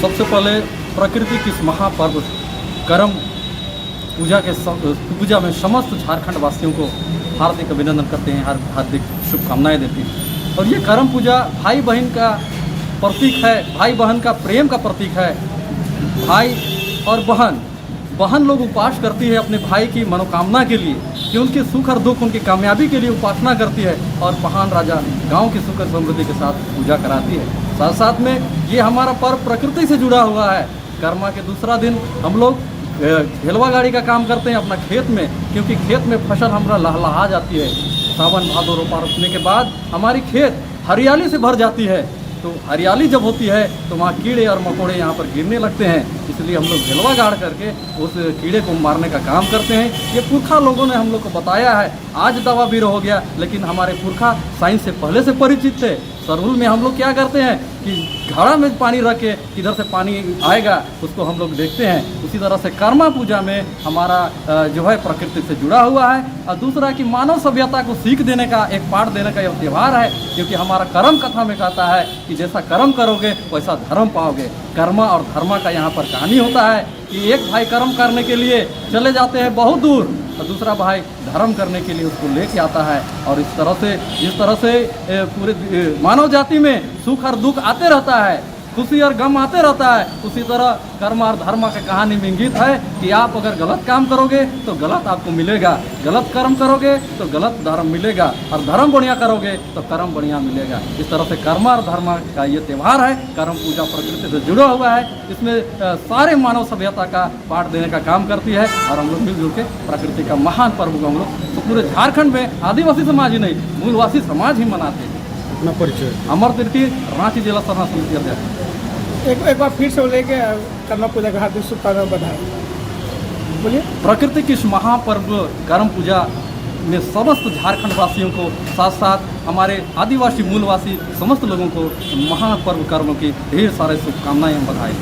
सबसे पहले प्रकृति की इस महापर्व करम पूजा में समस्त झारखंड वासियों को हार्दिक अभिनंदन करते हैं, हार्दिक शुभकामनाएं देते हैं। और ये करम पूजा भाई बहन का प्रतीक है, भाई बहन का प्रेम का प्रतीक है। भाई और बहन लोग उपास करती है अपने भाई की मनोकामना के लिए, कि उनके सुख और दुख, उनकी कामयाबी के लिए उपासना करती है, और महान राजा गांव की सुख और समृद्धि के साथ पूजा कराती है। साथ साथ में ये हमारा पर्व प्रकृति से जुड़ा हुआ है। कर्मा के दूसरा दिन हम लोग घेलवा गाड़ी का काम करते हैं अपना खेत में, क्योंकि खेत में फसल हमारा लहलहा जाती है। सावन भादो रोपा रोपने के बाद हमारी खेत हरियाली से भर जाती है। तो हरियाली जब होती है तो वहाँ कीड़े और मकोड़े यहाँ पर गिरने लगते हैं, इसलिए हम लोग घेलवा गाड़ करके उस कीड़े को मारने का काम करते हैं। ये पुरखा लोगों ने हम लोग को बताया है। आज दवा भी हो गया, लेकिन हमारे पुरखा साइंस से पहले से परिचित थे। सरहुल में हम लोग क्या करते हैं कि घड़ा में पानी रख के किधर से पानी आएगा उसको हम लोग देखते हैं। उसी तरह से कर्मा पूजा में हमारा जो है प्रकृति से जुड़ा हुआ है। और दूसरा कि मानव सभ्यता को सीख देने का, एक पाठ देने का यह त्यौहार है, क्योंकि हमारा कर्म कथा में कहता है कि जैसा कर्म करोगे वैसा धर्म पाओगे। कर्मा और धर्मा का यहाँ पर कहानी होता है कि एक भाई कर्म करने के लिए चले जाते हैं बहुत दूर, और दूसरा भाई धर्म करने के लिए उसको लेके आता है। और इस तरह से पूरे मानव जाति में सुख और दुख आते रहता है, खुशी और गम आते रहता है। उसी तरह कर्म और धर्म की कहानी में इंगित है कि आप अगर गलत काम करोगे तो गलत आपको मिलेगा, गलत कर्म करोगे तो गलत धर्म मिलेगा, और धर्म बढ़िया करोगे तो कर्म बढ़िया मिलेगा। इस तरह से कर्म और धर्म का ये त्यौहार है। कर्म पूजा प्रकृति से जुड़ा हुआ है। इसमें सारे मानव सभ्यता का पाठ देने का काम करती है, और हम लोग मिलजुल के प्रकृति का महान पर्व को हम लोग तो पूरे झारखंड में आदिवासी समाज ही नहीं, मूलवासी समाज ही मनाते हैं। अपना परिचय। अमर तिर्की, रांची जिला सरना समिति अध्यक्ष। एक बार फिर से लेके कर्मा पूजा का हार्दिक शुभकामनाएं बधाई। बोलिए। प्रकृति की इस महापर्व करम पूजा में समस्त झारखंड वासियों को, साथ साथ हमारे आदिवासी मूलवासी समस्त लोगों को महापर्व कर्म की ढेर सारे शुभकामनाएं बधाई।